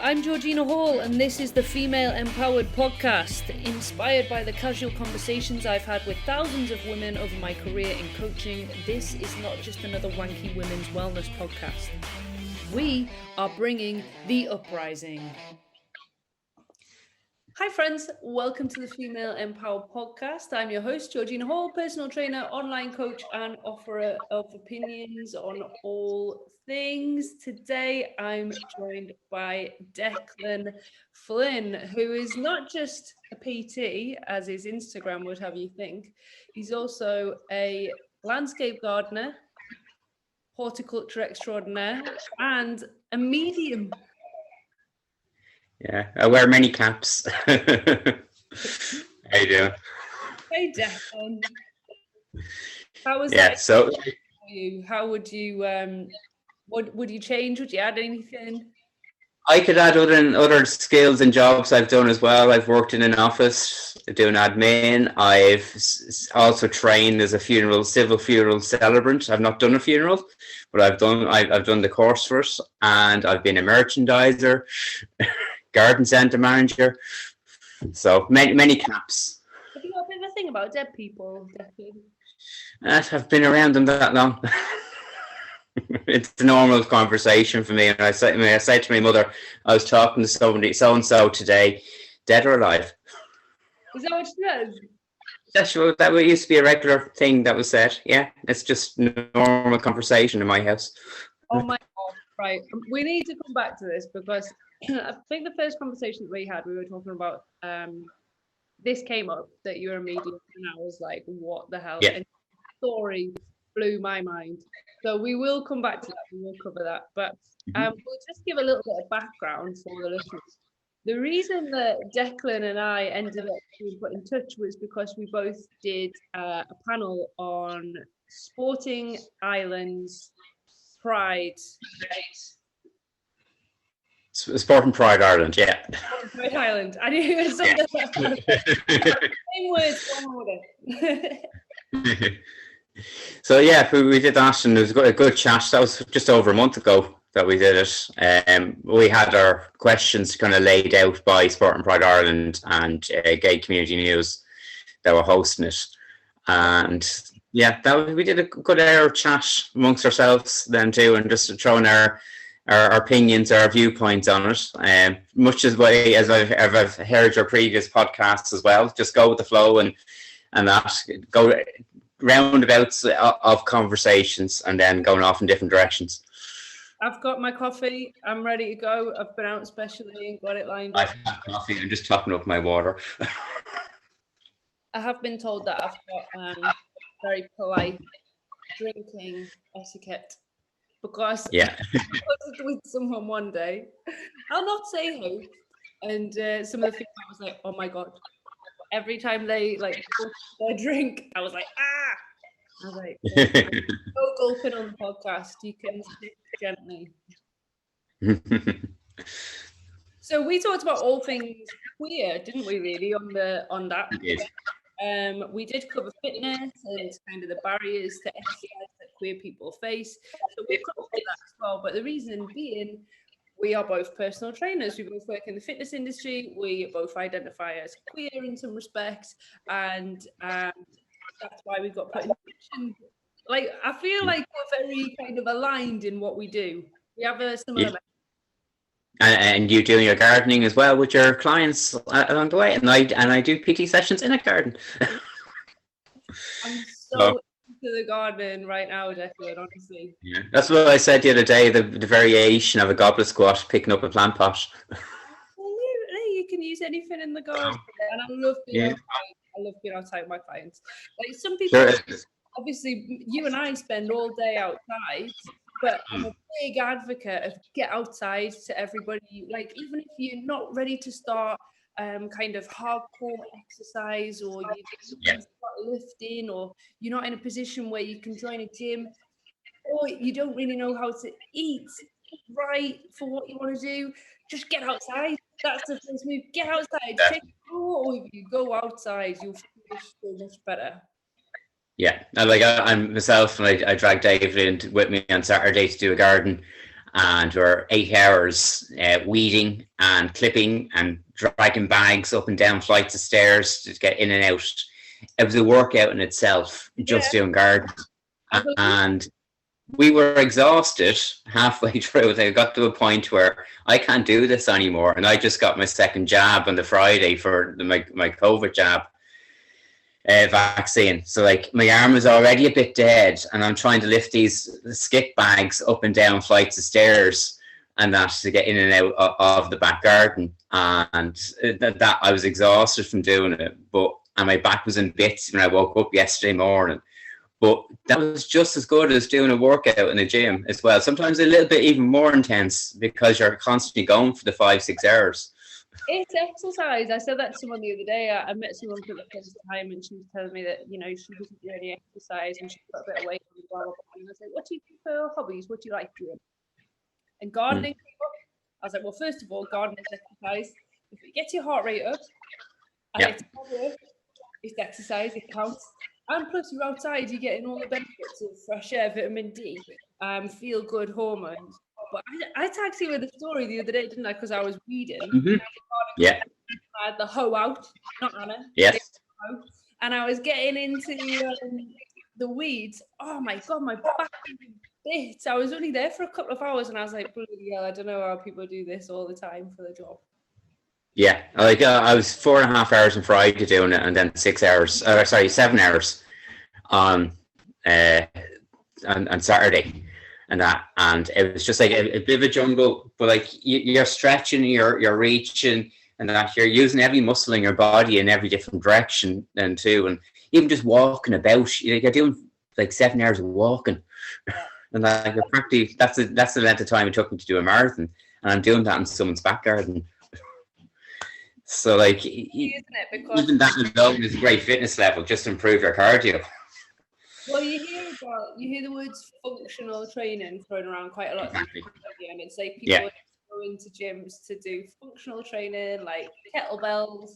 I'm Georgina Hall, and this is the Phemale Empowered Podcast, inspired by the casual conversations I've had with thousands of women over my career in coaching. This is not just another wanky women's wellness podcast. We are bringing the uprising. Hi friends, welcome to the Phemale Empowered Podcast. I'm your host, Georgina Hall, personal trainer, online coach, and offerer of opinions on all things. Today, I'm joined by Declan Flynn, who is not just a PT, as his Instagram would have you think. He's also a landscape gardener, horticulture extraordinaire, and a medium. Yeah, I wear many caps. How you doing? Hey, Declan. How was that? So for you? How would you would you change? Would you add anything? I could add other skills and jobs I've done as well. I've worked in an office doing admin. I've also trained as a civil funeral celebrant. I've not done a funeral, but I've done the course for it, and I've been a merchandiser, garden centre manager. So many caps. Have you got a bit of a thing about dead people, Declan? I've been around them that long. It's a normal conversation for me, and I say to my mother, I was talking to somebody, so and so today, dead or alive. Is that what she says? That used to be a regular thing that was said. Yeah, it's just normal conversation in my house. Oh my God! Right, we need to come back to this because I think the first conversation that we had, we were talking about this came up that you're a medium, and I was like, what the hell? Yeah. And the story blew my mind. So we will come back to that. We will cover that. But we'll just give a little bit of background for the listeners. The reason that Declan and I ended up being put in touch was because we both did a panel on Sporting Islands Pride. Sporting Pride Ireland, yeah. Pride Island. I knew it was something like that. Same words, one order. So yeah, we did that, and it was a good chat. That was just over a month ago that we did it. We had our questions kind of laid out by Sporting Pride Ireland and Gay Community News that were hosting it, and yeah, we did a good hour chat amongst ourselves then too, and just throwing our opinions, our viewpoints on it. Much as I've heard your previous podcasts as well. Just go with the flow and that go roundabouts of conversations and then going off in different directions. I've got my coffee. I'm ready to go. I've been out specially and got it lined up. I've had coffee. I'm just topping up my water. I have been told that I've got very polite drinking etiquette because I was with someone one day. I'll not say who. And some of the people I was like, oh my God. Every time they like their drink, I was like, ah! I was like, no gulping on the podcast. You can sip gently. So we talked about all things queer, didn't we? Really on that. We did cover fitness and kind of the barriers to exercise that queer people face. So we covered that as well. But the reason being, we are both personal trainers. We both work in the fitness industry. We both identify as queer in some respects, and that's why we got put in touch. Like, I feel like we're very kind of aligned in what we do. We have a similar. And you doing your gardening as well with your clients along the way, and I do PT sessions in a garden. I'm so to the garden right now, Declan, honestly. Yeah, that's what I said the other day, the variation of a goblet squat picking up a plant pot. You can use anything in the garden, and I love being outside. I love being outside with my clients. Like some people, obviously you and I spend all day outside, but I'm a big advocate of get outside to everybody. Like even if you're not ready to start kind of hardcore exercise, or you start lifting, or you're not in a position where you can join a gym, or you don't really know how to eat right for what you want to do, just get outside. That's the first move. Get outside. Take your water with you. Go outside. You'll feel so much better. Yeah, I'm myself, and I dragged David in with me on Saturday to do a garden, and we're 8 hours weeding and clipping and dragging bags up and down flights of stairs to get in and out. It was a workout in itself, just doing garden. And we were exhausted halfway through. They got to a point where I can't do this anymore. And I just got my second jab on the Friday for my COVID jab vaccine. So like my arm is already a bit dead, and I'm trying to lift these skip bags up and down flights of stairs and that to get in and out of the back garden. And that I was exhausted from doing it, and my back was in bits when I woke up yesterday morning. But that was just as good as doing a workout in a gym as well. Sometimes a little bit even more intense because you're constantly going for the 5-6 hours. It's exercise. I said that to someone the other day. I met someone for the first time, and she was telling me that, you know, she doesn't do any exercise and she put a bit of weight on the bar. And I was like, what do you do for hobbies? What do you like doing? And gardening came up. I was like, well, first of all, gardening is exercise. If it gets your heart rate up and it's hard work, it's exercise, it counts. And plus, you're outside, you're getting all the benefits of fresh air, vitamin D, feel good hormones. But I tagged you with a story the other day, didn't I? Because I was weeding. Yeah. I had the hoe out, not Anna. Yes. And I was getting into the weeds. Oh my God, my back bits. I was only there for a couple of hours, and I was like, bloody hell, I don't know how people do this all the time for the job. Yeah, like I was 4.5 hours on Friday doing it, and then 7 hours on Saturday, and it was just like a bit of a jungle. But like you're stretching, you're reaching, and that you're using every muscle in your body in every different direction, then too, and even just walking about, you're doing like 7 hours of walking, and like you're practically that's the length of time it took me to do a marathon, and I'm doing that in someone's back garden. So like even that alone is a great fitness level, just to improve your cardio. Well, you hear the words functional training thrown around quite a lot. Exactly. And it's like people go into gyms to do functional training, like kettlebells,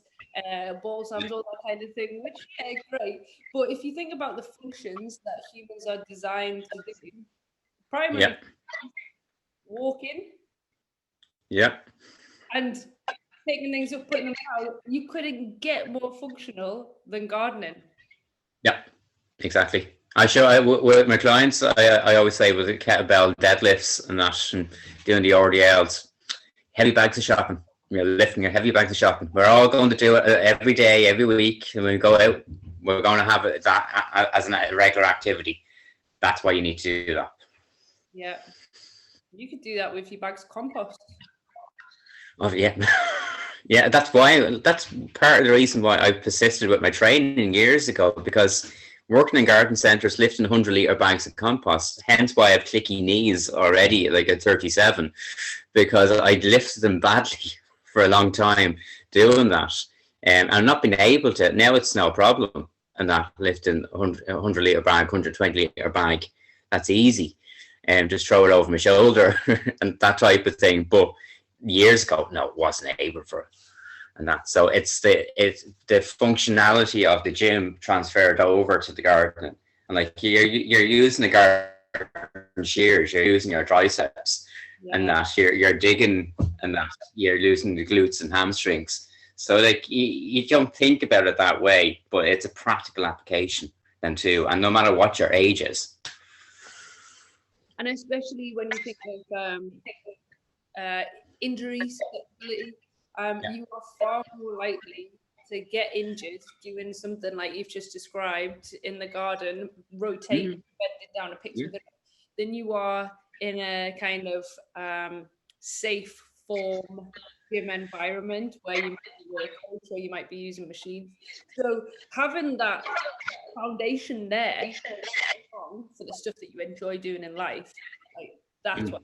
ball slams, all that kind of thing, which great. But if you think about the functions that humans are designed to do, primarily walking, and taking things up, putting them out, you couldn't get more functional than gardening. Yeah, exactly. With my clients, I always say with the kettlebell deadlifts and that, and doing the RDLs, heavy bags of shopping. You're lifting your heavy bags of shopping. We're all going to do it every day, every week. And when we go out, we're going to have that as a regular activity. That's why you need to do that. Yeah. You could do that with your bags of compost. Oh, yeah. Yeah, that's part of the reason why I persisted with my training years ago, because working in garden centres, lifting 100-litre bags of compost, hence why I have clicky knees already, like at 37, because I'd lifted them badly for a long time doing that. And I've not been able to. Now it's no problem. And that lifting 100-litre bag, 120-litre bag, that's easy. And just throw it over my shoulder and that type of thing. But years ago, no, wasn't able for it, and that. So it's the functionality of the gym transferred over to the garden, and like you're using the garden shears, you're using your triceps, and that you're digging, and that you're losing the glutes and hamstrings. So like you don't think about it that way, but it's a practical application then too, and no matter what your age is. And especially when you think of injuries, you are far more likely to get injured doing something like you've just described in the garden, rotating, bending down a picture, than you are in a kind of safe form gym environment where you might be with a coach or you might be using machines. So having that foundation there for the stuff that you enjoy doing in life, like that's what.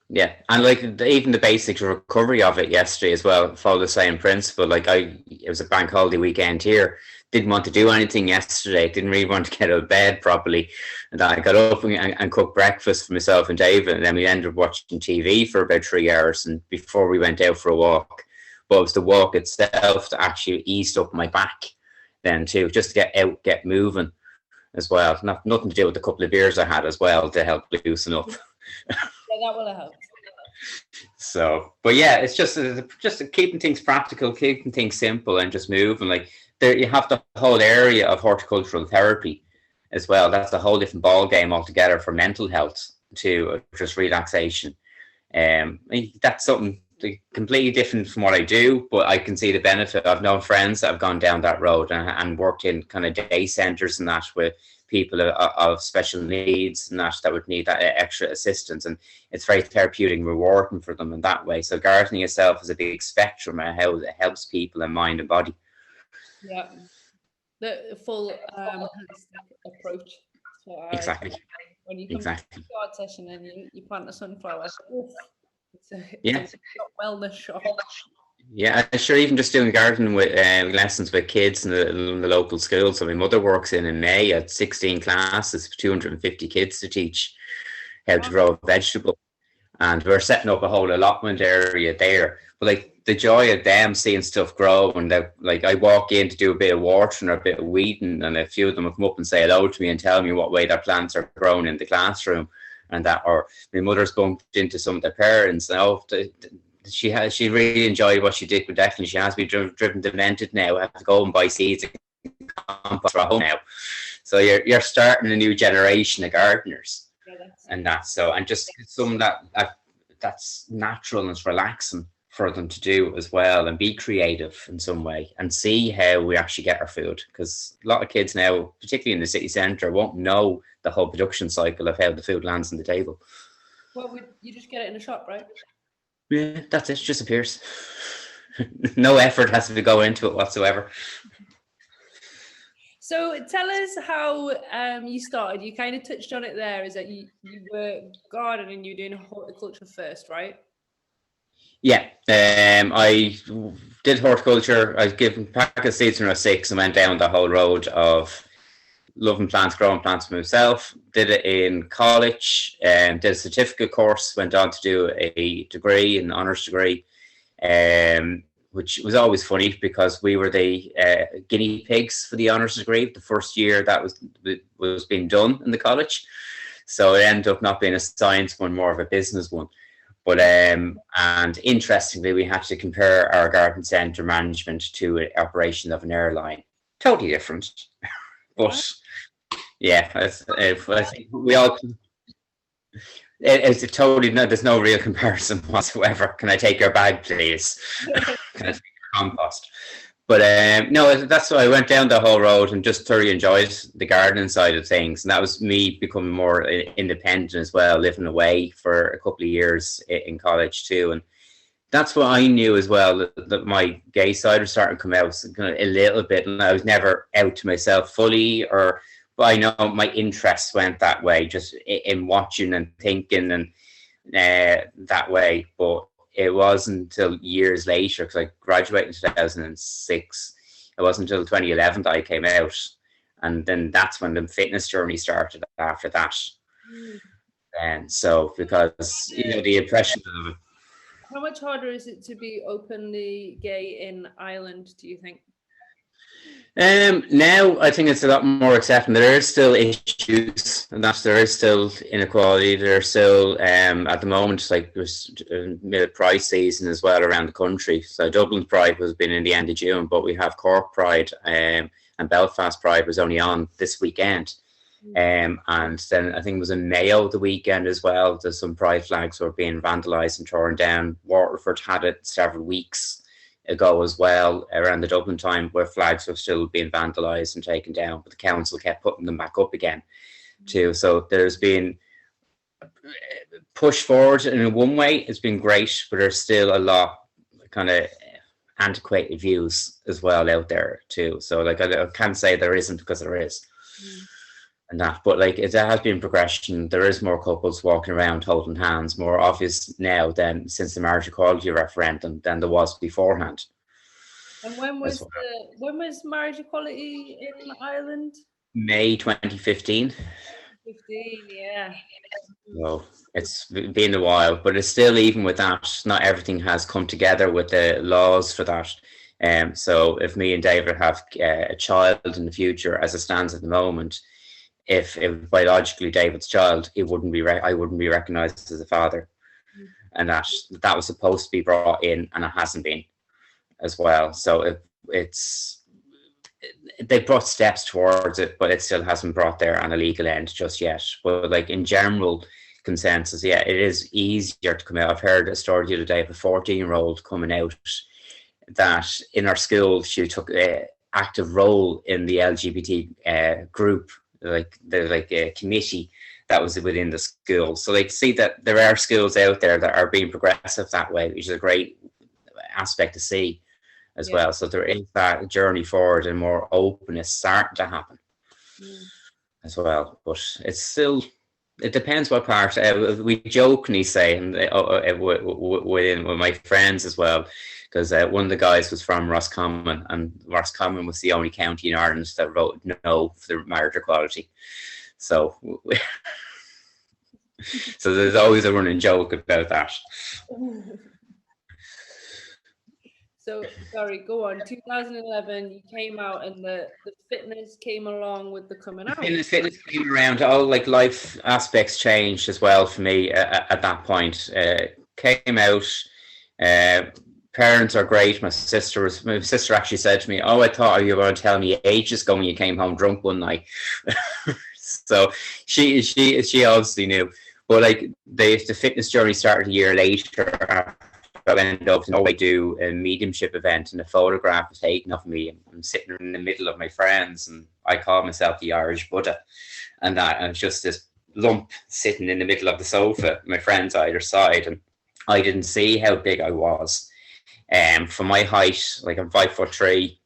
Yeah, and like even the basic recovery of it yesterday as well, follow the same principle. Like it was a bank holiday weekend here, didn't want to do anything yesterday, didn't really want to get out of bed properly, and I got up and cooked breakfast for myself and David, and then we ended up watching TV for about 3 hours, and before we went out for a walk. But it was the walk itself that actually eased up my back then too, just to get out, get moving, as well. Nothing to do with the couple of beers I had as well to help loosen up. Yeah, that will have helped. So, but yeah, it's just keeping things practical, keeping things simple, and just moving. Like there, you have the whole area of horticultural therapy as well. That's a whole different ball game altogether for mental health to just relaxation. That's something completely different from what I do, but I can see the benefit. I've known friends that have gone down that road and worked in kind of day centers and that with people of special needs and that would need that extra assistance, and it's very therapeutic and rewarding for them in that way. So gardening itself is a big spectrum and how it helps people in mind and body. Yeah, the full holistic approach. So exactly. When you come to a garden session and you plant a sunflower, it's a wellness shop. Yeah, I'm sure even just doing gardening with lessons with kids in the local schools. So my mother works in May at 16 classes, 250 kids to teach how to grow a vegetable. And we're setting up a whole allotment area there. But like the joy of them seeing stuff grow, and like I walk in to do a bit of watering or a bit of weeding, and a few of them will come up and say hello to me and tell me what way their plants are grown in the classroom, and that. Or my mother's bumped into some of their parents, and she really enjoyed what she did, but definitely she has been driven demented now. I have to go and buy seeds and compost for home now. So you're starting a new generation of gardeners, and that's so, and just some that's natural and it's relaxing for them to do as well, and be creative in some way and see how we actually get our food, because a lot of kids now, particularly in the city centre, won't know the whole production cycle of how the food lands on the table. Well, you just get it in the shop, right? Yeah, that's it. Just appears. No effort has to go into it whatsoever. So tell us how you started. You kind of touched on it there, is that you were gardening, you were doing horticulture first, right? Yeah, I did horticulture. I was given pack of seeds when I was 6 and went down the whole road of loving plants, growing plants for myself. Did it in college, did a certificate course, went on to do a degree, an honours degree, which was always funny because we were the guinea pigs for the honours degree the first year that was being done in the college. So it ended up not being a science one, more of a business one. But and interestingly, we had to compare our garden centre management to an operation of an airline. Totally different. But yeah, I think we all. It's a totally no. There's no real comparison whatsoever. Can I take your bag, please? Can I take your compost? But no, that's why I went down the whole road and just thoroughly enjoyed the gardening side of things. And that was me becoming more independent as well, living away for a couple of years in college too. And that's what I knew as well, that my gay side was starting to come out a little bit. And I was never out to myself fully, but I know my interests went that way, just in watching and thinking and that way. But it wasn't until years later, because I graduated in 2006. It wasn't until 2011 that I came out. And then that's when the fitness journey started after that. And so, because, the impression of it. How much harder is it to be openly gay in Ireland, do you think? Now I think it's a lot more accepting. There are still issues, and there is still inequality. There's still at the moment, like there's Pride season as well around the country. So Dublin Pride has been in the end of June, but we have Cork Pride and Belfast Pride was only on this weekend. And then I think it was in Mayo the weekend as well. There's some pride flags were being vandalised and torn down. Waterford had it several weeks ago as well, around the Dublin time, where flags were still being vandalised and taken down, but the council kept putting them back up again too. So there's been push forward in one way. It's been great, but there's still a lot kind of antiquated views as well out there too. So like I can't say there isn't, because there is. And that, but like there has been progression. There is more couples walking around holding hands, more obvious now than since the marriage equality referendum than there was beforehand. And when was marriage equality in Ireland? May 2015. 15, yeah. So it's been a while, but it's still, even with that, not everything has come together with the laws for that. So if me and David have a child in the future, as it stands at the moment, if it was biologically David's child, I wouldn't be recognized as a father. And that was supposed to be brought in, and it hasn't been as well. So they brought steps towards it, but it still hasn't brought there on a legal end just yet. But like in general consensus, yeah, it is easier to come out. I've heard a story the other day of a 14-year-old coming out that in our school she took an active role in the LGBT group, like a committee that was within the school. So they see that there are schools out there that are being progressive that way, which is a great aspect to see as well. So there is that journey forward and more openness starting to happen as well. But it's still, it depends what part. We jokingly say, and with my friends as well, because one of the guys was from Roscommon, and Roscommon was the only county in Ireland that wrote no for the marriage equality. So, so there's always a running joke about that. So, sorry, go on. 2011, you came out, and the fitness came along with the coming out. Fitness came around. All like life aspects changed as well for me at that point. Came out. Parents are great. My sister actually said to me, "Oh, I thought you were going to tell me ages ago when you came home drunk one night." So she obviously knew. But like the fitness journey started a year later. I ended up to do a mediumship event, and a photograph was taken of me. I'm sitting in the middle of my friends, and I call myself the Irish Buddha, and it's just this lump sitting in the middle of the sofa, my friends either side, and I didn't see how big I was. For my height, like I'm 5'3",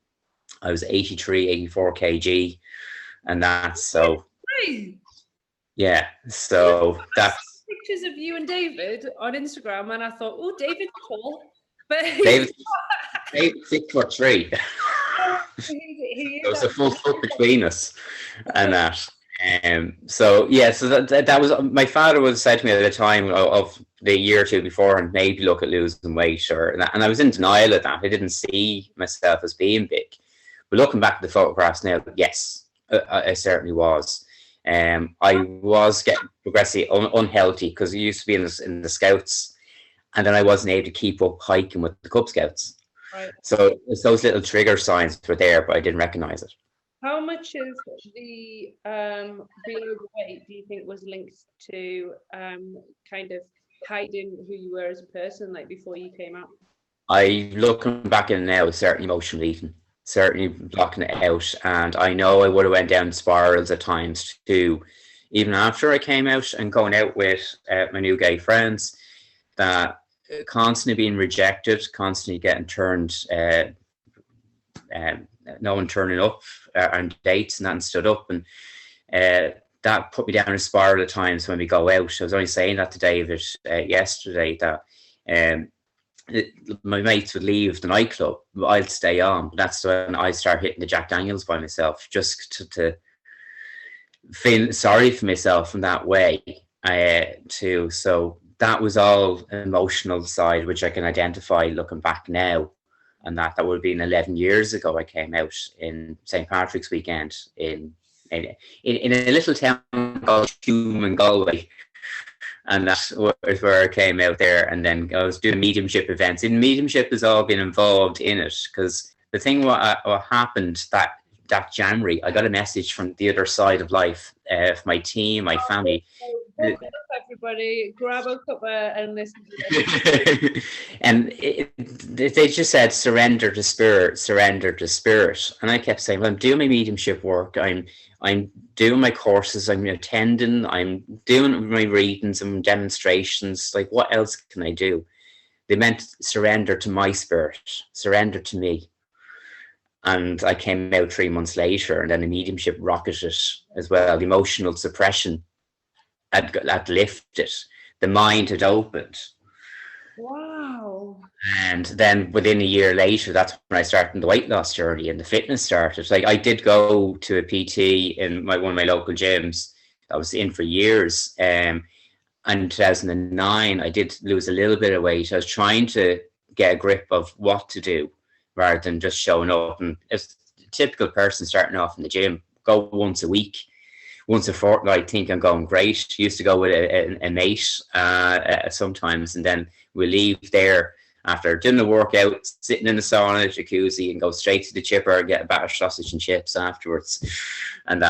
I was 84 kg, and that's so. Yeah, so that's pictures of you and David on Instagram, and I thought, oh, David's tall, but David's 6'3". There was a full foot between us, and that. So yeah, so that was, my father would have said to me at the time of the year or two before, and maybe look at losing weight or that, and I was in denial of that. I didn't see myself as being big, but looking back at the photographs now, yes, I certainly was. I was getting progressively unhealthy because I used to be in the Scouts, and then I wasn't able to keep up hiking with the Cub Scouts. Right. So those little trigger signs were there, but I didn't recognize it. How much of the being overweight do you think was linked to kind of hiding who you were as a person, like before you came out? Looking back in now, certainly emotional eating. Certainly blocking it out, and I know I would have went down spirals at times too, even after I came out and going out with my new gay friends, that constantly being rejected, constantly getting turned, no one turning up on dates and that, and stood up, and that put me down a spiral at times when we go out. I was only saying that to David yesterday, that my mates would leave the nightclub, I'll stay on. But that's when I start hitting the Jack Daniels by myself, just to feel sorry for myself in that way too. So that was all emotional side, which I can identify looking back now. And that would have been 11 years ago. I came out in St. Patrick's weekend in a little town called Hume in Galway. And that's where I came out there. And then I was doing mediumship events. And mediumship has all been involved in it, because the thing what happened that January, I got a message from the other side of life, my team, my family. Everybody, grab a cuppa and listen to it. And they just said, surrender to spirit, surrender to spirit. And I kept saying, well, I'm doing my mediumship work. I'm doing my courses, I'm attending, I'm doing my readings and demonstrations. Like, what else can I do? They meant surrender to my spirit, surrender to me. And I came out 3 months later, and then the mediumship rocketed as well. The emotional suppression had lifted. The mind had opened. Wow. And then within a year later, that's when I started the weight loss journey, and the fitness started. Like, I did go to a PT in one of my local gyms. I was in for years. And in 2009, I did lose a little bit of weight. I was trying to get a grip of what to do rather than just showing up. And as a typical person starting off in the gym, go once a week, once a fortnight, think I'm going great. Used to go with a mate sometimes, and then we leave there after doing the workout, sitting in the sauna, jacuzzi, and go straight to the chipper and get a battered sausage and chips afterwards, and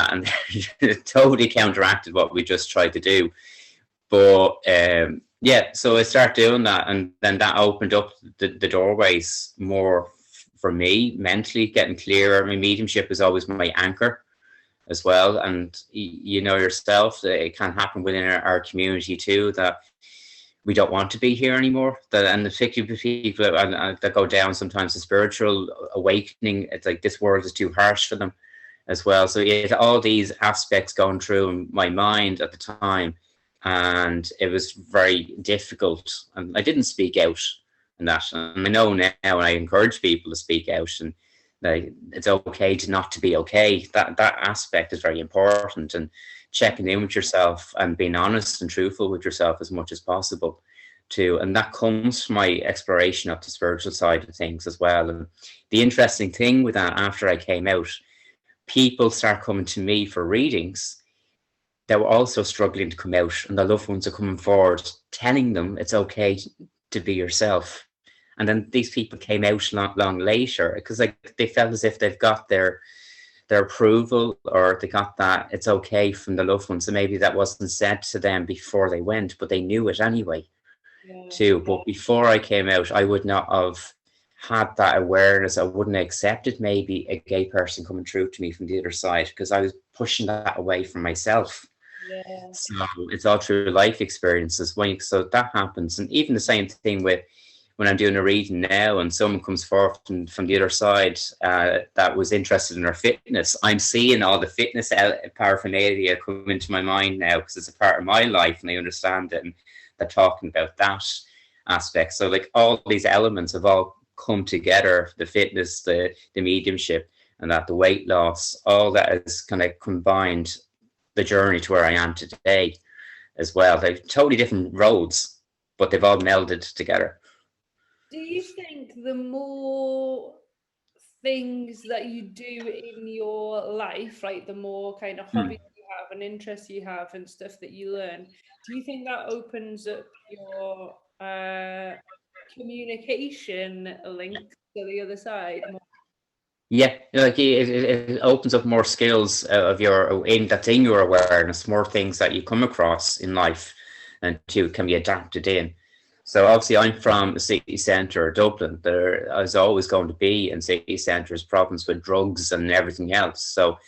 it totally counteracted what we just tried to do. But yeah, so I started doing that, and then that opened up the doorways more for me mentally, getting clearer. My mediumship is always my anchor as well, and you know yourself that it can happen within our community too, that we don't want to be here anymore. And particularly people that go down sometimes the spiritual awakening, it's like this world is too harsh for them as well. So it all these aspects going through in my mind at the time, and it was very difficult. And I didn't speak out in that. And I know now, and I encourage people to speak out, and it's okay to not to be okay. That aspect is very important, and checking in with yourself and being honest and truthful with yourself as much as possible too. And that comes from my exploration of the spiritual side of things as well. And the interesting thing with that, after I came out, people start coming to me for readings that were also struggling to come out, and the loved ones are coming forward telling them it's okay to be yourself. And then these people came out long later because like they felt as if they've got their approval, or they got that it's okay from the loved ones. So maybe that wasn't said to them before they went, but they knew it anyway too. But before I came out, I would not have had that awareness. I wouldn't have accepted maybe a gay person coming through to me from the other side, because I was pushing that away from myself. So it's all through life experiences. So that happens. And even the same thing with when I'm doing a reading now and someone comes forward from the other side that was interested in their fitness, I'm seeing all the fitness paraphernalia come into my mind now, because it's a part of my life and I understand it, and they're talking about that aspect. So like all these elements have all come together, the fitness, the mediumship, and that the weight loss, all that is kind of combined the journey to where I am today as well. They're totally different roads, but they've all melded together. Do you think the more things that you do in your life, like the more kind of hobbies you have and interests you have and stuff that you learn, do you think that opens up your communication link to the other side more? Yeah, like it opens up more skills of that's in your awareness, more things that you come across in life and can be adapted in. So obviously I'm from the city centre, Dublin. There is always going to be in city centres problems with drugs and everything else. So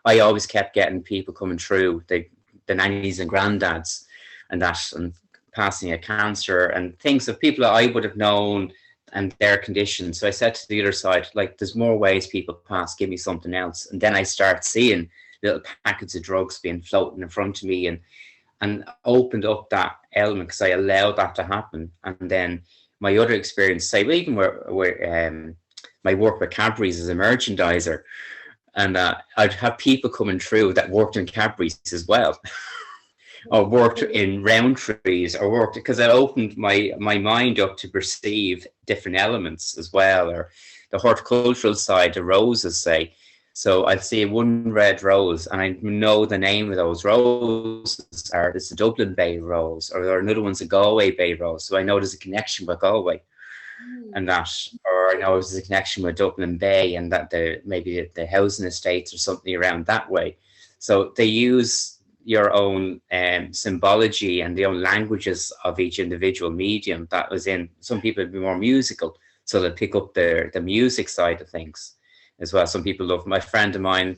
I always kept getting people coming through, the nannies and granddads and that, and passing a cancer and things of people that I would have known and their conditions. So I said to the other side, like, there's more ways people pass, give me something else. And then I start seeing little packets of drugs being floating in front of me, and opened up that element because I allowed that to happen. And then my other experience, say, even where my work with Cadbury's as a merchandiser, and I'd have people coming through that worked in Cadbury's as well, or worked in Roundtrees, or worked, because I opened my mind up to perceive different elements as well, or the horticultural side, the roses, say. So I'd see one red rose and I know the name of those roses, or it's a Dublin Bay rose, or another one's a Galway Bay rose. So I know there's a connection with Galway and that, or I know there's a connection with Dublin Bay, and that maybe the housing estates or something around that way. So they use your own symbology and the own languages of each individual medium that was in. Some people would be more musical, so they pick up the music side of things as well. Some people love, my friend of mine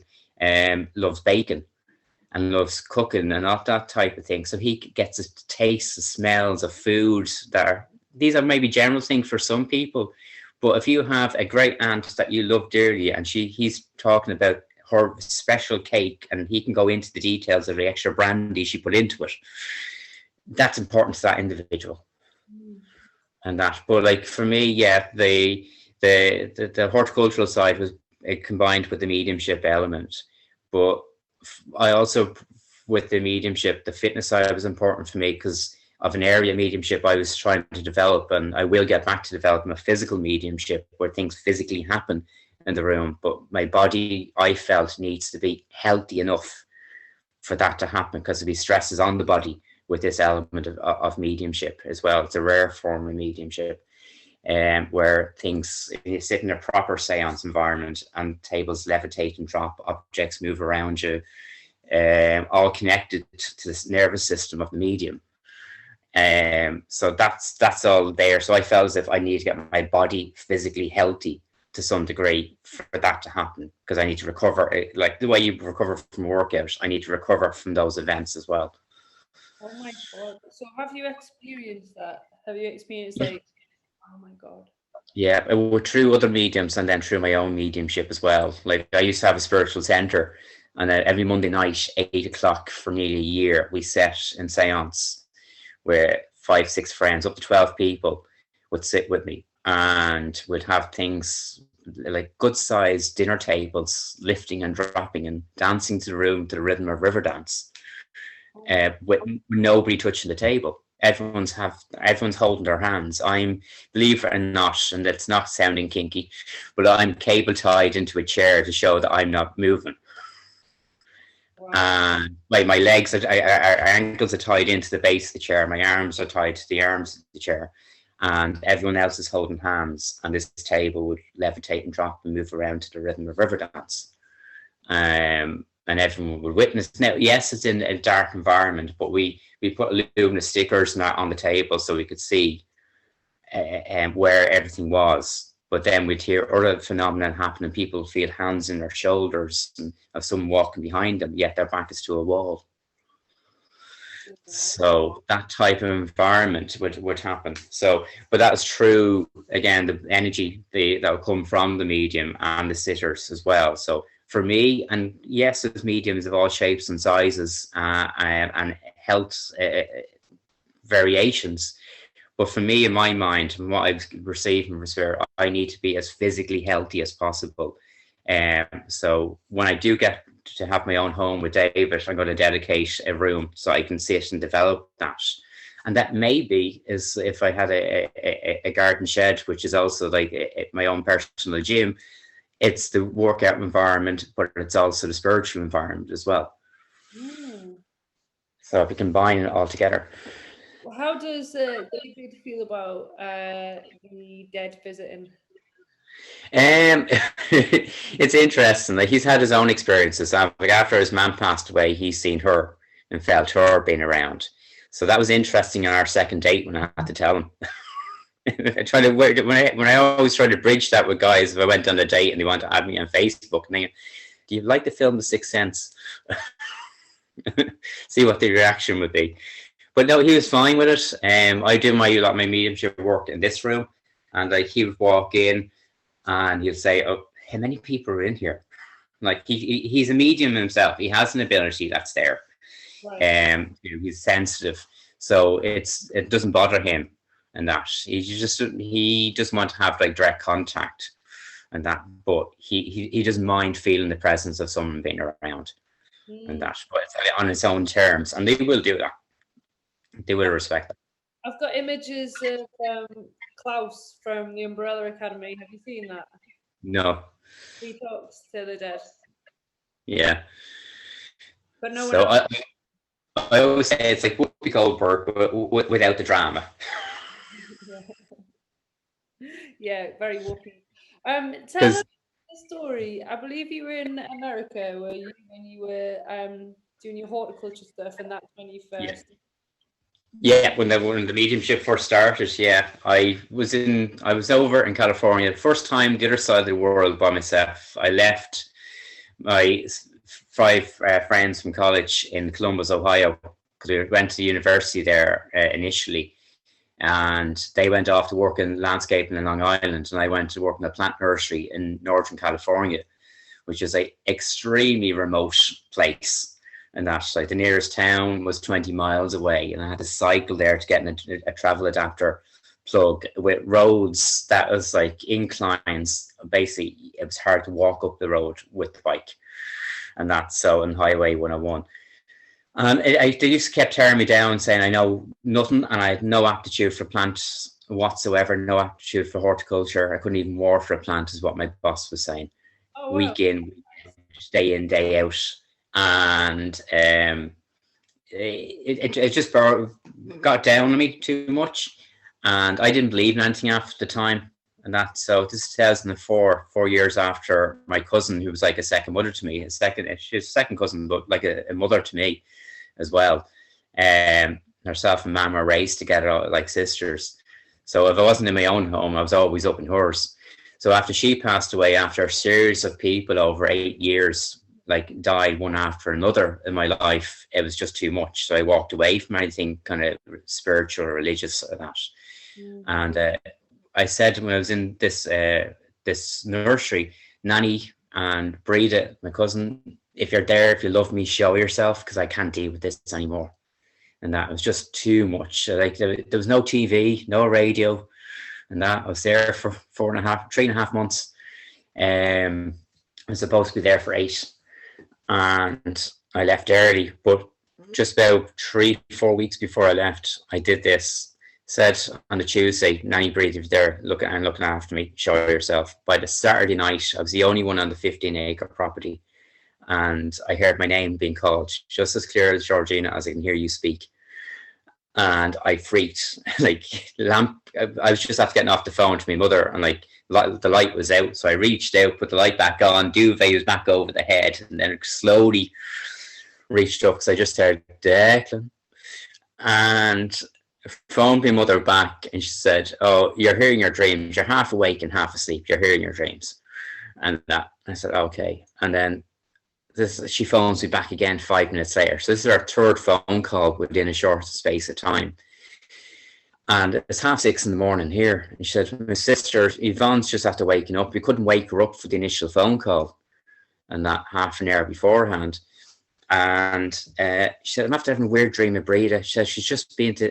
loves bacon and loves cooking and all that type of thing. So he gets a taste, the smells of food these are maybe general things for some people. But if you have a great aunt that you love dearly and he's talking about her special cake and he can go into the details of the extra brandy she put into it, that's important to that individual. And that, but like for me, yeah, the horticultural side was combined with the mediumship element, but I also, with the mediumship, the fitness side was important for me because of an area mediumship I was trying to develop, and I will get back to developing a physical mediumship where things physically happen in the room, but my body, I felt, needs to be healthy enough for that to happen, because the stress is on the body with this element of mediumship as well. It's a rare form of mediumship, where things, you sit in a proper seance environment and tables levitate and drop, objects move around you, all connected to this nervous system of the medium. So that's all there. So I felt as if I need to get my body physically healthy to some degree for that to happen, because I need to recover, like the way you recover from a workout. I need to recover from those events as well. Oh my God. So have you experienced that? Have you experienced like, oh my God. Yeah, it was through other mediums and then through my own mediumship as well. Like I used to have a spiritual center, and every Monday night, 8 o'clock for nearly a year, we set in seance where 5-6 friends, up to 12 people would sit with me, and would have things like good sized dinner tables, lifting and dropping and dancing to the room to the rhythm of river dance, with nobody touching the table. Everyone's holding their hands. I'm, believe it or not, and it's not sounding kinky, but I'm cable tied into a chair to show that I'm not moving. And my legs our ankles are tied into the base of the chair. My arms are tied to the arms of the chair, and everyone else is holding hands. And this table would levitate and drop and move around to the rhythm of river dance. And everyone would witness. Now, yes, it's in a dark environment, but we put luminous stickers on the table so we could see where everything was. But then we'd hear other phenomena happen, and people feel hands in their shoulders and of someone walking behind them, yet their back is to a wall. So that type of environment would happen. So, but that was true, again, the energy that would come from the medium and the sitters as well. So for me, and yes, there's mediums of all shapes and sizes and health variations. But for me, in my mind, from what I've received from Spirit, I need to be as physically healthy as possible. So when I do get to have my own home with David, I'm going to dedicate a room so I can sit and develop that. And that maybe is if I had a garden shed, which is also like my own personal gym. It's the workout environment, but it's also the spiritual environment as well. So if you combine it all together. How does David feel about the dead visiting? It's interesting. Like, he's had his own experiences. Like, after his mum passed away, he's seen her and felt her being around. So that was interesting on our second date when I had to tell him. When I always try to bridge that with guys, if I went on a date and they want to add me on Facebook, and they, do you like the film The Sixth Sense? See what the reaction would be. But no, he was fine with it. I do my mediumship work in this room, and like he would walk in and he'd say, "Oh, how many people are in here?" Like he's a medium himself. He has an ability that's there. Right. He's sensitive, so it doesn't bother him, and that he doesn't want to have like direct contact, and that. But he doesn't mind feeling the presence of someone being around, and that. But it's on its own terms, and they will do that. They will respect that. I've got images of Klaus from the Umbrella Academy. Have you seen that? No. He talks to the dead. Yeah. But no one so else. I always say it's like Whoopi Goldberg without the drama. Yeah, very Whoopi. Tell us the story. I believe you were in America when you were doing your horticulture stuff, and that's when you first. Yeah, when the mediumship first started, yeah, I was over in California the first time, the other side of the world by myself. I left my 5 friends from college in Columbus, Ohio, because we went to university there initially, and they went off to work in landscaping in Long Island, and I went to work in a plant nursery in Northern California, which is a extremely remote place. And that's like the nearest town was 20 miles away, and I had to cycle there to get a travel adapter plug with roads that was like inclines. Basically, it was hard to walk up the road with the bike, and that's so on Highway 101. And they just kept tearing me down, saying I know nothing, and I had no aptitude for plants whatsoever, no aptitude for horticulture. I couldn't even water a plant, is what my boss was saying. Oh, wow. Week in, day out. and it just got down on me too much, and I didn't believe in anything after the time. And that, so this is 2004, 4 years after my cousin, who was like a second mother to me, she's a second cousin, but like a mother to me as well. Herself and Mum were raised together like sisters. So if I wasn't in my own home, I was always up in hers. So after she passed away, after a series of people over 8 years, like died one after another in my life, it was just too much. So I walked away from anything kind of spiritual or religious like that. And I said when I was in this this nursery, Nanny and Breda, my cousin, if you're there, if you love me, show yourself, because I can't deal with this anymore. And that was just too much. Like there was no TV, no radio, and that I was there for 3.5 months. I was supposed to be there for 8, and I left early. But just about 3-4 weeks before I left, I did this. Said on the Tuesday, Nanny Breed, if you're there looking after me, show yourself. By the Saturday night, I was the only one on the 15-acre property, and I heard my name being called just as clear as Georgina as I can hear you speak. And I freaked. Like I was just after getting off the phone to my mother, and like the light was out, so I reached out, put the light back on, duvet was back over the head, and then it slowly reached up because I just heard Declan, and phoned my mother back, and she said, "Oh, you're hearing your dreams. You're half awake and half asleep. You're hearing your dreams." And that, I said, "Okay." And then she phones me back again 5 minutes later. So this is our third phone call within a short space of time. And it's 6:30 in the morning here. And she said, "My sister Yvonne's just after waking up. We couldn't wake her up for the initial phone call, and that half an hour beforehand." And she said, "I'm after having a weird dream of Breda." She said she's just been to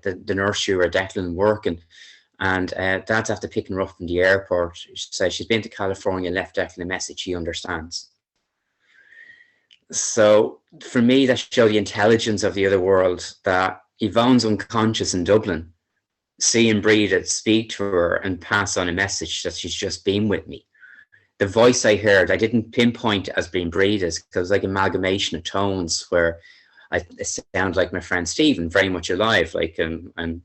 the nursery where Declan working, and Dad's after picking her up from the airport. She said she's been to California, left Declan a message he understands. So for me, that showed the intelligence of the other world, that Yvonne's unconscious in Dublin, seeing Breda speak to her and pass on a message that she's just been with me. The voice I heard, I didn't pinpoint it as being Breda's, because it was like amalgamation of tones where it sounded like my friend Stephen, very much alive. Like I'm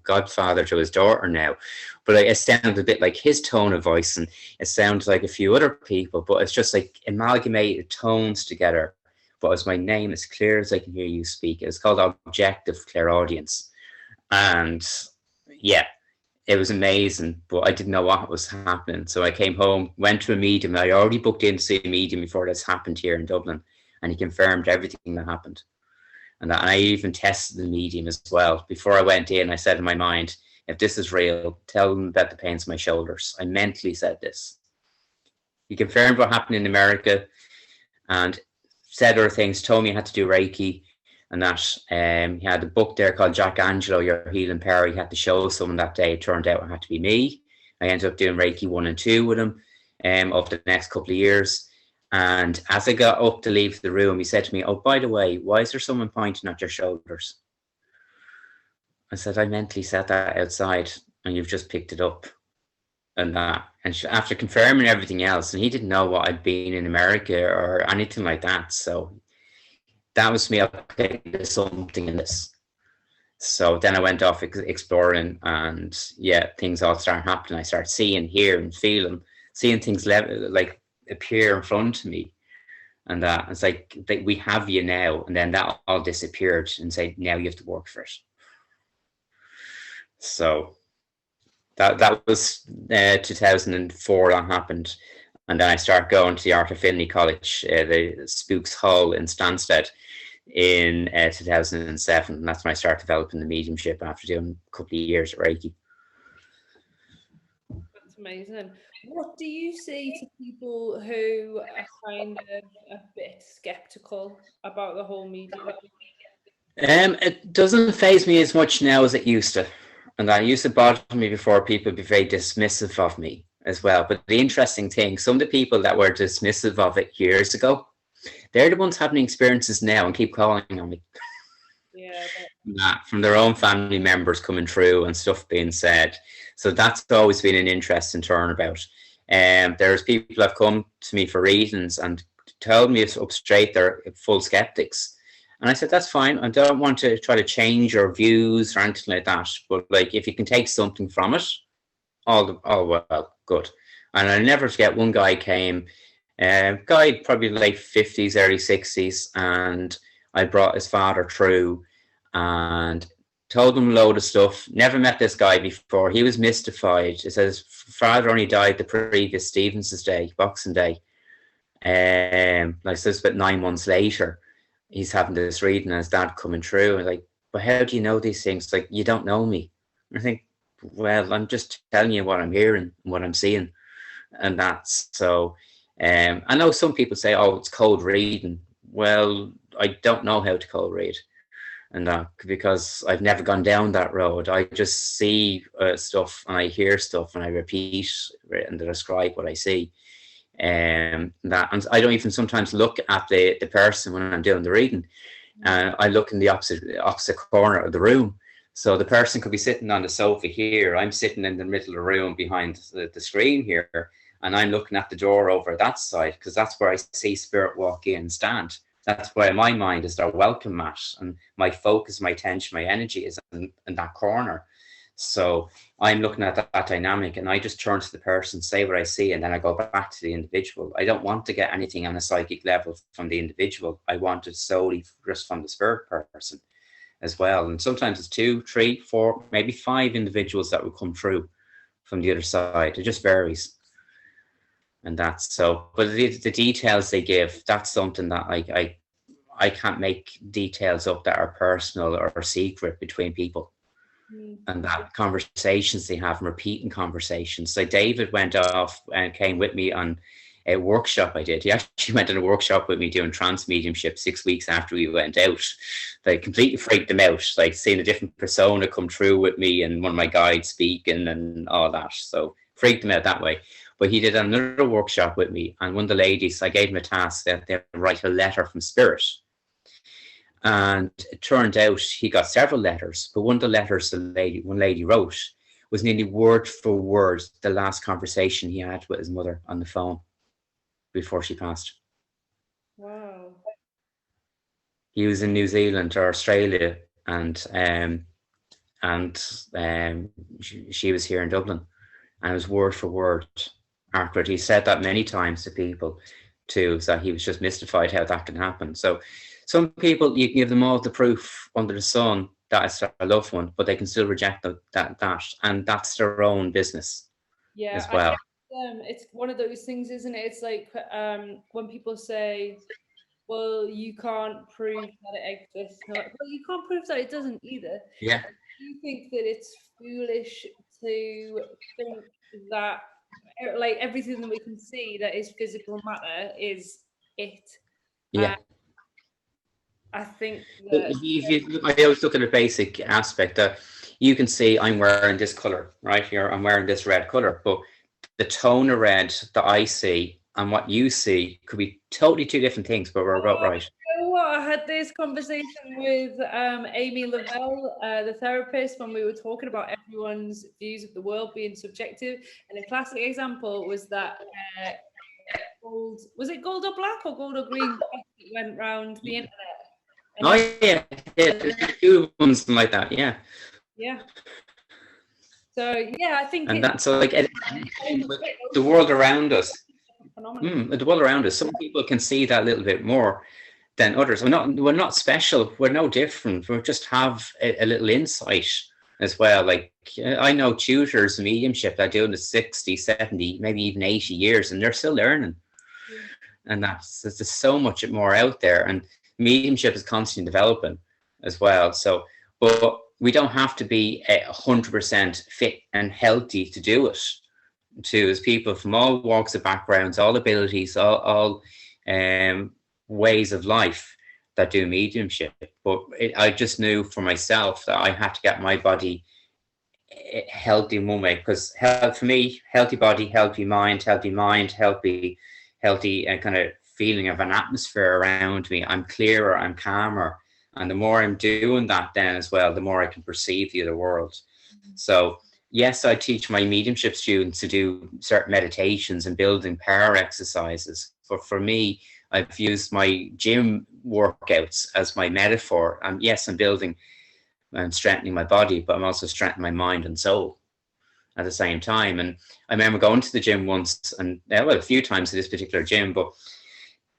godfather to his daughter now, but it sounded a bit like his tone of voice, and it sounds like a few other people, but it's just like amalgamated tones together. But as my name, as clear as I can hear you speak, it's called objective clairaudience. And yeah, it was amazing, but I didn't know what was happening. So I came home, went to a medium. I already booked in to see a medium before this happened here in Dublin, and he confirmed everything that happened. And I even tested the medium as well. Before I went in, I said in my mind, if this is real, tell them that the pain's my shoulders. I mentally said this. He confirmed what happened in America and said other things, told me I had to do Reiki, and that he had a book there called Jack Angelo, Your Healing Power. He had to show someone that day. It turned out it had to be me. I ended up doing Reiki 1 and 2 with him over the next couple of years. And as I got up to leave the room, he said to me, "Oh, by the way, why is there someone pointing at your shoulders?" I said, "I mentally said that outside, and you've just picked it up." And that, and after confirming everything else, and he didn't know what I'd been in America or anything like that. So that was me, okay, there's something in this. So then I went off exploring, and yeah, things all started happening. I started seeing, hearing, feeling, seeing things like appear in front of me, and that it's like we have you now, and then that all disappeared, and say now you have to work for it. So that was 2004 that happened, and then I started going to the Art of Finley College, the Spooks Hall in Stansted, in 2007, and that's when I started developing the mediumship after doing a couple of years at Reiki. That's amazing. What do you say to people who are kind of a bit skeptical about the whole medium? It doesn't faze me as much now as it used to. And that used to bother me before. People would be very dismissive of me as well. But the interesting thing, some of the people that were dismissive of it years ago, they're the ones having experiences now and keep calling on me. Yeah, from their own family members coming through and stuff being said. So that's always been an interesting turnabout. There's people that have come to me for readings and told me up straight they're full skeptics. And I said, that's fine. I don't want to try to change your views or anything like that. But like, if you can take something from it, all well, good. And I never forget, one guy came, guy probably late 50s, early 60s, and I brought his father through and told him a load of stuff. Never met this guy before. He was mystified. He says father only died the previous Stevens's Day, Boxing Day. Like, so it's about 9 months later. He's having this reading and his dad coming through, and like, but how do you know these things? Like, you don't know me. I think, well, I'm just telling you what I'm hearing and what I'm seeing. And that's so, I know some people say, oh, it's cold reading. Well, I don't know how to cold read, and because I've never gone down that road. I just see stuff, and I hear stuff, and I repeat and describe what I see. And I don't even sometimes look at the person when I'm doing the reading. I look in the opposite corner of the room. So the person could be sitting on the sofa here. I'm sitting in the middle of the room behind the screen here, and I'm looking at the door over that side, because that's where I see spirit walk in and stand. That's why my mind is their welcome mat, and my focus, my attention, my energy is in that corner. So I'm looking at that dynamic, and I just turn to the person, say what I see, and then I go back to the individual. I don't want to get anything on a psychic level from the individual. I want it solely just from the spirit person as well. And sometimes it's 2, 3, 4, maybe 5 individuals that will come through from the other side. It just varies. And that's so, but the details they give, that's something that I can't make details up that are personal or secret between people. And that conversations they have, and repeating conversations. So David went off and came with me on a workshop I did. He actually went on a workshop with me doing trance mediumship 6 weeks after we went out. They completely freaked him out, like seeing a different persona come through with me and one of my guides speaking and all that. So freaked him out that way. But he did another workshop with me, and one of the ladies, I gave him a task that they write a letter from spirit. And it turned out he got several letters, but one of the letters one lady wrote was nearly word for word the last conversation he had with his mother on the phone before she passed. Wow. He was in New Zealand or Australia, and she was here in Dublin, and it was word for word accurate. He said that many times to people too, so he was just mystified how that can happen. So some people, you can give them all the proof under the sun that it's their loved one, but they can still reject that, and that's their own business. Yeah, as well. It's one of those things, isn't it? It's like when people say, well, you can't prove that it exists. Like, well, you can't prove that it doesn't either. Yeah. Do you think that it's foolish to think that, like, everything that we can see that is physical matter is it? Yeah. I think that I always look at a basic aspect that you can see I'm wearing this color right here. I'm wearing this red color, but the tone of red that I see and what you see could be totally 2 different things, but we're about right. You know what? I had this conversation with Amy Lavelle, the therapist, when we were talking about everyone's views of the world being subjective. And a classic example was that gold, was it gold or black or gold or green that went round the internet? And oh yeah, two ones like that, yeah. Yeah. So yeah, I think. And that's like the world around us. The world around us. Some people can see that a little bit more than others. We're not special. We're no different. We just have a little insight as well. Like I know tutors in mediumship that are doing the 60, 70, maybe even 80 years, and they're still learning. And there's so much more out there, and mediumship is constantly developing as well. So, but we don't have to be 100% fit and healthy to do it. As people from all walks of backgrounds, all abilities, all ways of life that do mediumship. But I just knew for myself that I had to get my body healthy in one way, because for me, healthy body, healthy mind, healthy kind of feeling of an atmosphere around me. I'm clearer, I'm calmer. And the more I'm doing that then as well, the more I can perceive the other world. So yes, I teach my mediumship students to do certain meditations and building power exercises. But for me, I've used my gym workouts as my metaphor. And yes, I'm building and strengthening my body, but I'm also strengthening my mind and soul at the same time. And I remember going to the gym once, and well, a few times to this particular gym, but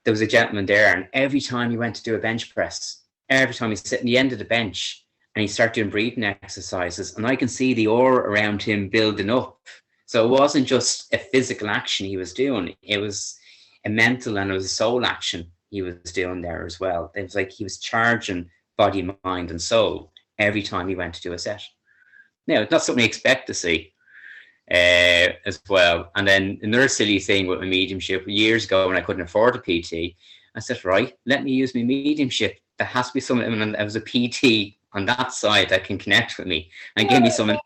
there was a gentleman there, and every time he went to do a bench press, every time he'd sit at the end of the bench and he started doing breathing exercises, and I can see the aura around him building up. So it wasn't just a physical action he was doing, it was a mental and it was a soul action he was doing there as well. It was like he was charging body, mind, and soul every time he went to do a set. Now, it's not something you expect to see as well. And then another silly thing with my mediumship, years ago when I couldn't afford a PT, I said, right, let me use my mediumship. There has to be someone, and there was a PT on that side that can connect with me and give me something.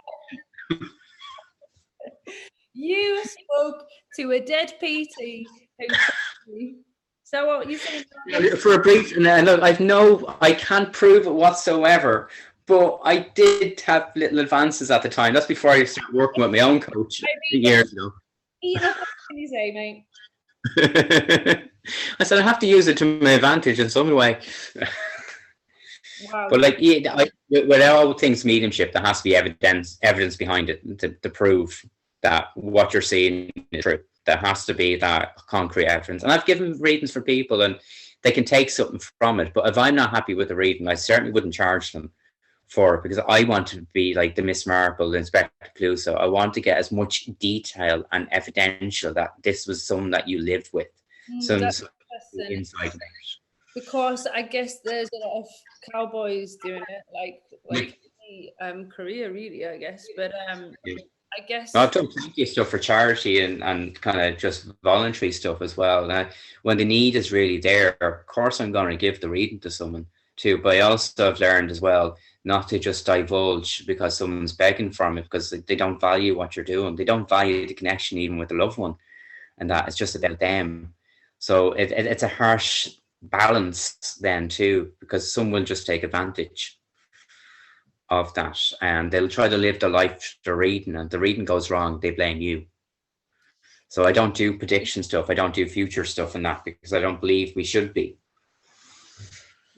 You spoke to a dead PT who so what you saying? For a brief, and I can't prove it whatsoever, but I did have little advances at the time. That's before I started working with my own coach years ago. Eat up what you say, mate. I said I have to use it to my advantage in some way. Wow. But like, with all things mediumship, there has to be evidence behind it to prove that what you're seeing is true. There has to be that concrete evidence. And I've given readings for people and they can take something from it. But if I'm not happy with the reading, I certainly wouldn't charge them for it, because I want to be like the Miss Marple, the Inspector Clouseau. I want to get as much detail and evidential that this was someone that you lived with. Some inside out. Because I guess there's a lot of cowboys doing it, like career really, I guess. But I guess I've done plenty of stuff for charity and kind of just voluntary stuff as well. Now, when the need is really there, of course I'm going to give the reading to someone too. But I also have learned as well not to just divulge because someone's begging for it, because they don't value what you're doing. They don't value the connection even with a loved one, and that it's just about them. So it's a harsh balance then too, because some will just take advantage of that and they'll try to live their life to reading, and the reading goes wrong, they blame you. So I don't do prediction stuff, I don't do future stuff and that, because I don't believe we should be.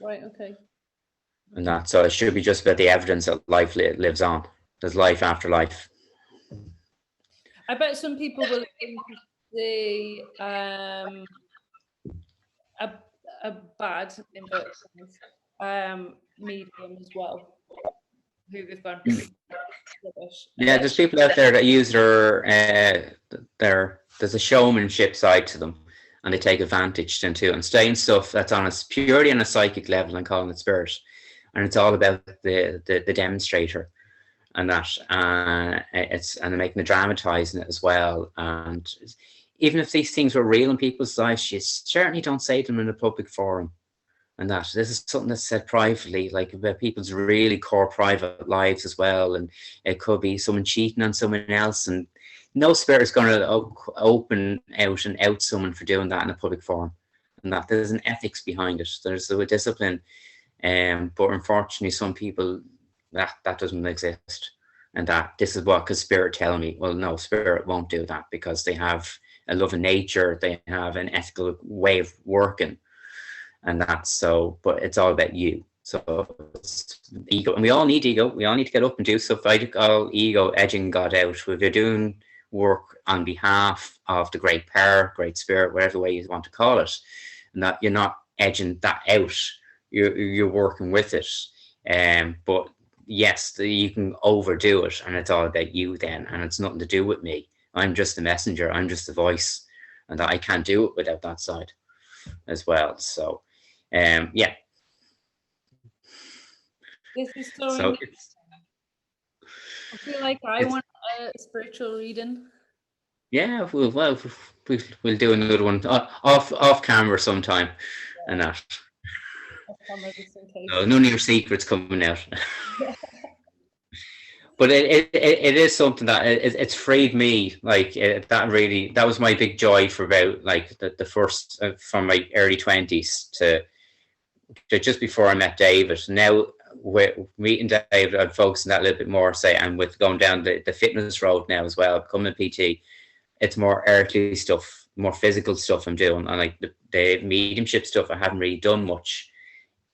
Right, okay. And that, so it should be just about the evidence that life lives on. There's life after life. I bet some people will think the a bad medium as well, who we've gone rubbish. Yeah, there's people out there that use there's a showmanship side to them, and they take advantage then too, and saying stuff that's on purely on a psychic level and calling it spirit, and it's all about the demonstrator and that, and they're making the dramatizing it as well. And even if these things were real in people's lives, you certainly don't say them in a public forum. And that this is something that's said privately, like about people's really core private lives as well. And it could be someone cheating on someone else, and no spirit is going to open out and out someone for doing that in a public forum. And that there's an ethics behind it. There's a discipline. But unfortunately, some people that doesn't exist. And that this is what could spirit tell me. Well, no, spirit won't do that, because they have a love of nature, they have an ethical way of working, and that's so. But it's all about you. So it's ego, and we all need ego. We all need to get up and do stuff. I call ego edging God out. If you're doing work on behalf of the great power, great spirit, whatever way you want to call it, and that you're not edging that out. You're working with it. But yes, you can overdo it, and it's all about you then, and it's nothing to do with me. I'm just the messenger, I'm just the voice, and that I can't do it without that side as well. So yeah, this is so I feel like I want a spiritual reading. Yeah, we'll do another one off camera sometime. Yeah. And that no, none of your secrets coming out. But it is something that it's freed me. Like that was my big joy for about like the first from my early 20s to just before I met David. Now with meeting David, I'd focus on that a little bit more. And with going down the fitness road now as well, becoming a PT, it's more earthly stuff more physical stuff I'm doing, and like the mediumship stuff, I haven't really done much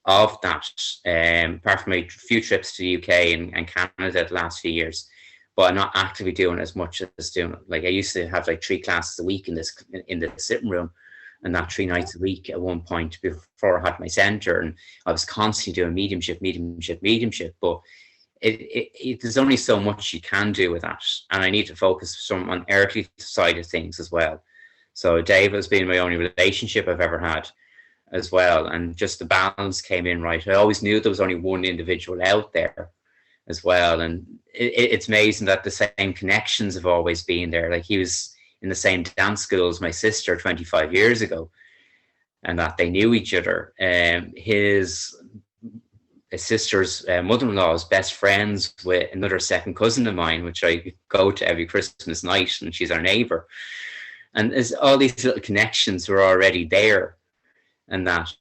of that, apart from a few trips to the UK and Canada the last few years. But I'm not actively doing as much as doing. Like I used to have like 3 classes a week in the sitting room, and that 3 nights a week at one point before I had my centre, and I was constantly doing mediumship. But there's only so much you can do with that, and I need to focus some on earthly side of things as well. So Dave has been my only relationship I've ever had as well, and just the balance came in right. I always knew there was only one individual out there as well, and it's amazing that the same connections have always been there. Like he was in the same dance school as my sister 25 years ago, and that they knew each other. His sister's mother-in-law is best friends with another second cousin of mine, which I go to every Christmas night, and she's our neighbor. And there's all these little connections were already there, and that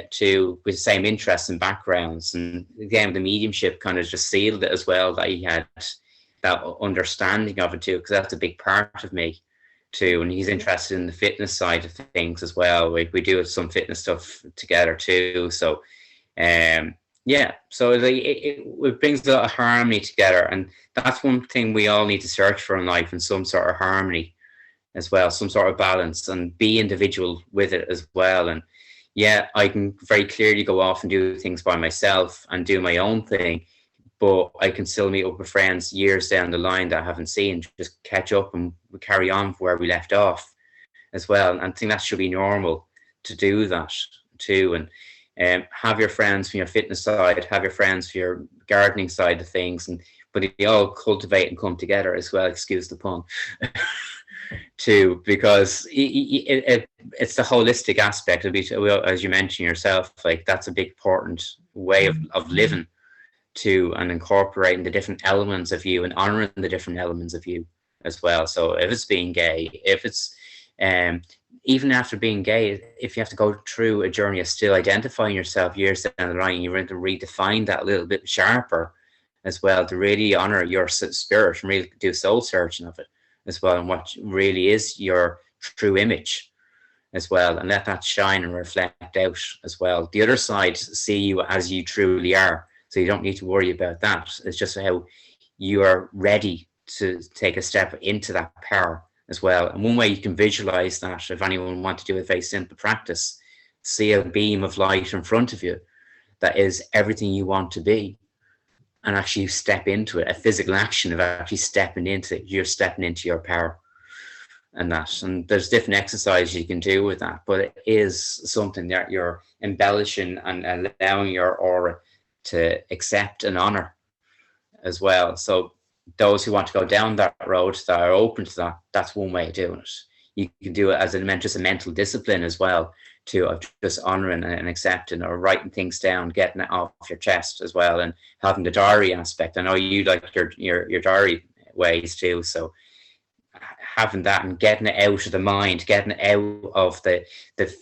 too, with the same interests and backgrounds. And again, the mediumship kind of just sealed it as well, that he had that understanding of it too, because that's a big part of me too. And he's interested in the fitness side of things as well. We do some fitness stuff together too. So yeah, so it brings a lot of harmony together, and that's one thing we all need to search for in life, and some sort of harmony as well, some sort of balance, and be individual with it as well. And yeah, I can very clearly go off and do things by myself and do my own thing, but I can still meet up with friends years down the line that I haven't seen, just catch up and we carry on where we left off as well. And I think that should be normal to do that too. And have your friends from your fitness side, have your friends for your gardening side of things, but they all cultivate and come together as well, excuse the pun, too, because it's the holistic aspect of it, as you mentioned yourself. Like that's a big important way of living too, and incorporating the different elements of you and honoring the different elements of you as well. So if it's being gay, if it's even after being gay, if you have to go through a journey of still identifying yourself years down the line, you're going to redefine that a little bit sharper as well, to really honor your spirit and really do soul searching of it as well, and what really is your true image as well, and let that shine and reflect out as well. The other side see you as you truly are, so you don't need to worry about that. It's just how you are ready to take a step into that power as well. And one way you can visualize that, if anyone wants to do a very simple practice, see a beam of light in front of you that is everything you want to be, and actually step into it, a physical action of actually stepping into it. You're stepping into your power and that. And there's different exercises you can do with that, but it is something that you're embellishing and allowing your aura to accept and honor as well. So those who want to go down that road, that are open to that, that's one way of doing it. You can do it as just a mental discipline as well, too, of just honoring and accepting, or writing things down, getting it off your chest as well, and having the diary aspect. I know you like your diary ways too, so having that and getting it out of the mind, getting it out of the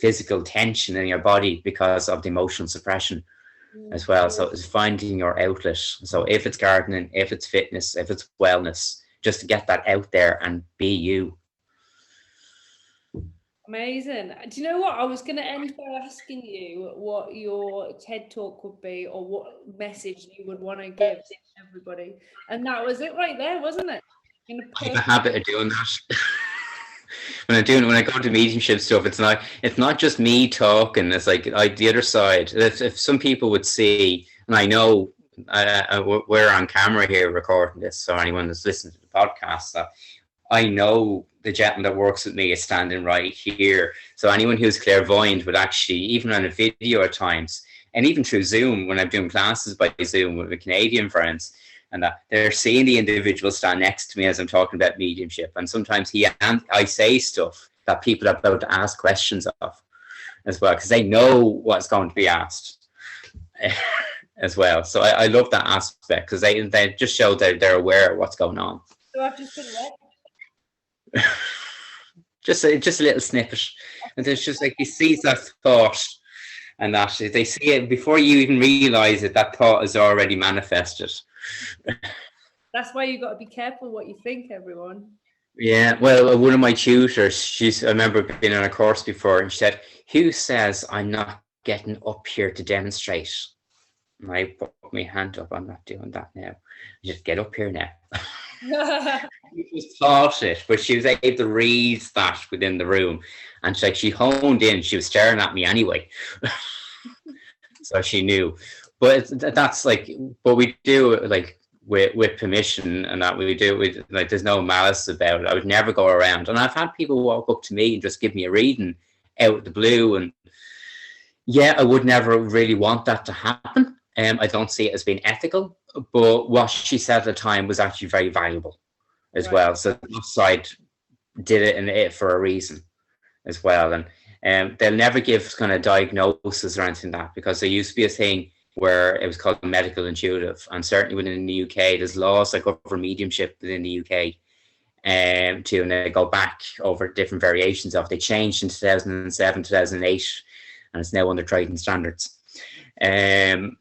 physical tension in your body because of the emotional suppression as well. So it's finding your outlet. So if it's gardening, if it's fitness, if it's wellness, just to get that out there and be you. Amazing. Do you know what? I was going to end by asking you what your TED talk would be, or what message you would want to give to everybody. And that was it right there, wasn't it? I have a habit of doing that. when I go to mediumship stuff, it's not just me talking. It's like the other side. If some people would see, and I know we're on camera here recording this, so anyone that's listening to the podcast, that I know the gentleman that works with me is standing right here. So anyone who's clairvoyant would actually, even on a video at times, and even through Zoom, when I'm doing classes by Zoom with the Canadian friends, and that they're seeing the individual stand next to me as I'm talking about mediumship. And sometimes I say stuff that people are about to ask questions of as well, because they know what's going to be asked as well. So I love that aspect, because they just show that they're aware of what's going on. So I've just been read. just a little snippet, and it's just like he sees that thought, and that they see it before you even realize it. That thought is already manifested. That's why you got to be careful what you think, everyone. Yeah, well, one of my tutors, I remember being on a course before, and she said, "Who says I'm not getting up here to demonstrate?" And I put my hand up. I'm not doing that now. Just get up here now. She just thought it, but she was able to read that within the room, and she honed in. She was staring at me anyway, so she knew. But that's like, but we do like with permission, and that we do with like, there's no malice about it. I would never go around, and I've had people walk up to me and just give me a reading out of the blue, and yeah, I would never really want that to happen. I don't see it as being ethical, but what she said at the time was actually very valuable as well. So the side did it and it for a reason as well. And they'll never give kind of diagnosis or anything like that, because there used to be a thing where it was called medical intuitive. And certainly within the UK, there's laws that cover mediumship within the UK. And they go back over different variations of. They changed in 2007, 2008, and it's now under trading standards.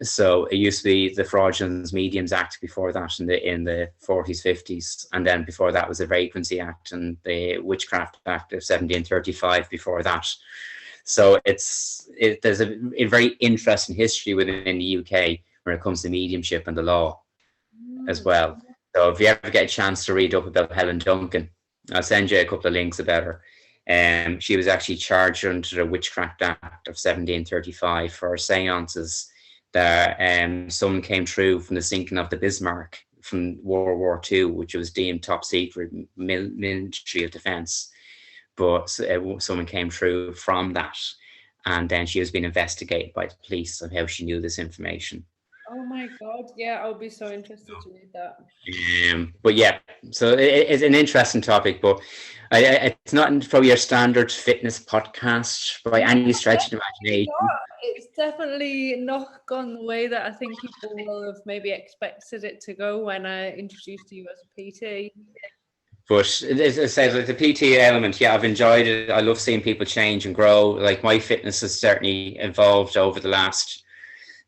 So it used to be the Fraudulent Mediums Act before that in the 40s, 50s, and then before that was the Vagrancy Act and the Witchcraft Act of 1735 before that. So there's a very interesting history within the UK when it comes to mediumship and the law as well. So if you ever get a chance to read up about Helen Duncan, I'll send you a couple of links about her. She was actually charged under the Witchcraft Act of 1735 for seances that someone came through from the sinking of the Bismarck from World War II, which was deemed top secret Ministry of Defense. But someone came through from that, and then she was being investigated by the police on how she knew this information. Oh my God! Yeah, I would be so interested to read that. But yeah, so it's an interesting topic, but it's not for your standard fitness podcast by any stretch of imagination. It's definitely not gone the way that I think people will have maybe expected it to go when I introduced you as a PT. But as I said, like the PT element, yeah, I've enjoyed it. I love seeing people change and grow. Like my fitness has certainly evolved over the last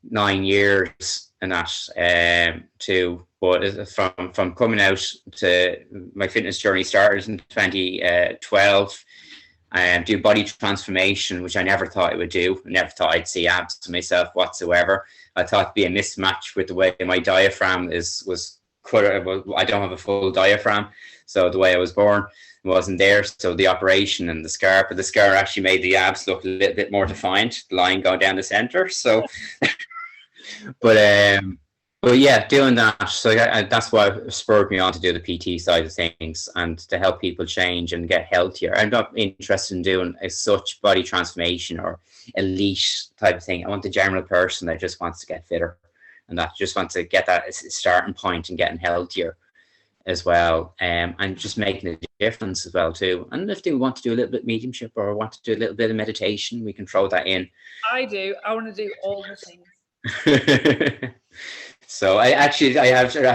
9 years and that too. But from coming out to my fitness journey started in 2012, do body transformation, which I never thought I would do. I never thought I'd see abs to myself whatsoever. I thought it'd be a mismatch with the way my diaphragm was cut. I don't have a full diaphragm, so the way I was born wasn't there. So the operation and the scar actually made the abs look a little bit more defined, the line going down the center. So, but yeah, doing that. So that's what spurred me on to do the PT side of things and to help people change and get healthier. I'm not interested in doing such body transformation or elite type of thing. I want the general person that just wants to get fitter and that just wants to get that starting point and getting healthier as well, and just making a difference as well too. And if they want to do a little bit of mediumship or want to do a little bit of meditation, we can throw that in. I want to do all the things. So I've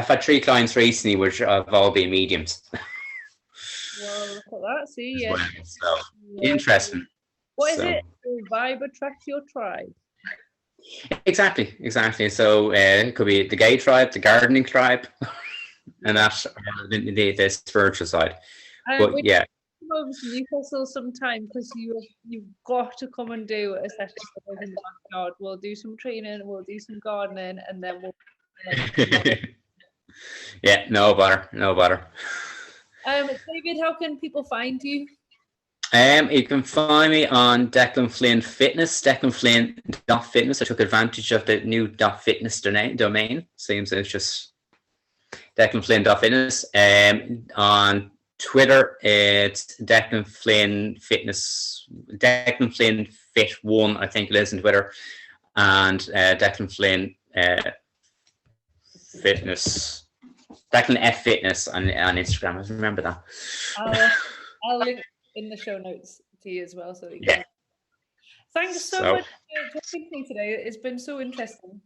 had 3 clients recently which have all been mediums. Well, look at that. See, yeah. Well, so interesting. What is it? Your vibe attracts your tribe. Exactly. So it could be the gay tribe, the gardening tribe, and that's the spiritual side. But yeah. Over to Newcastle sometime because you've got to come and do a session in the backyard. We'll do some training, we'll do some gardening, and then we'll. Yeah, no bother. David, how can people find you? You can find me on Declan Flynn Fitness, DeclanFlynn.fitness. I took advantage of the new .fitness domain. Seems it's just DeclanFlynn.fitness. On Twitter, it's Declan Flynn Fitness, Declan Flynn Fit 1, I think it is on Twitter, and Declan Flynn Fitness, Declan F Fitness on Instagram. I remember that. I'll link in the show notes to you as well. So yeah. Thanks so much for talking to me today. It's been so interesting.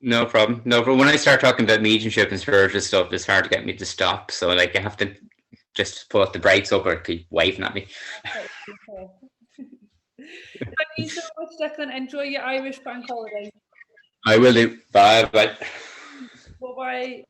No problem. When I start talking about mediumship and spiritual stuff, it's hard to get me to stop. So like I have to just put the brakes up or keep waving at me. Thank you so much, Declan. Enjoy your Irish bank holiday. I will do. Bye. Bye-bye.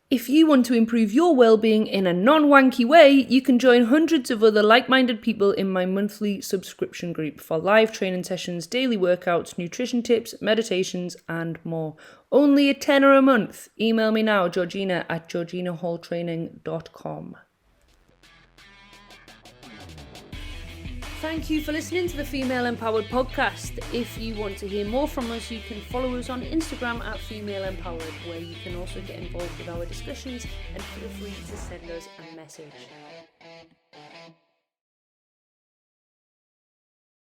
If you want to improve your well-being in a non-wanky way, you can join hundreds of other like-minded people in my monthly subscription group for live training sessions, daily workouts, nutrition tips, meditations, and more. Only $10 a month. Email me now, georgina@georginahalltraining.com. Thank you for listening to the Phemale Empowered Podcast. If you want to hear more from us, you can follow us on Instagram @Phemale Empowered, where you can also get involved with our discussions and feel free to send us a message.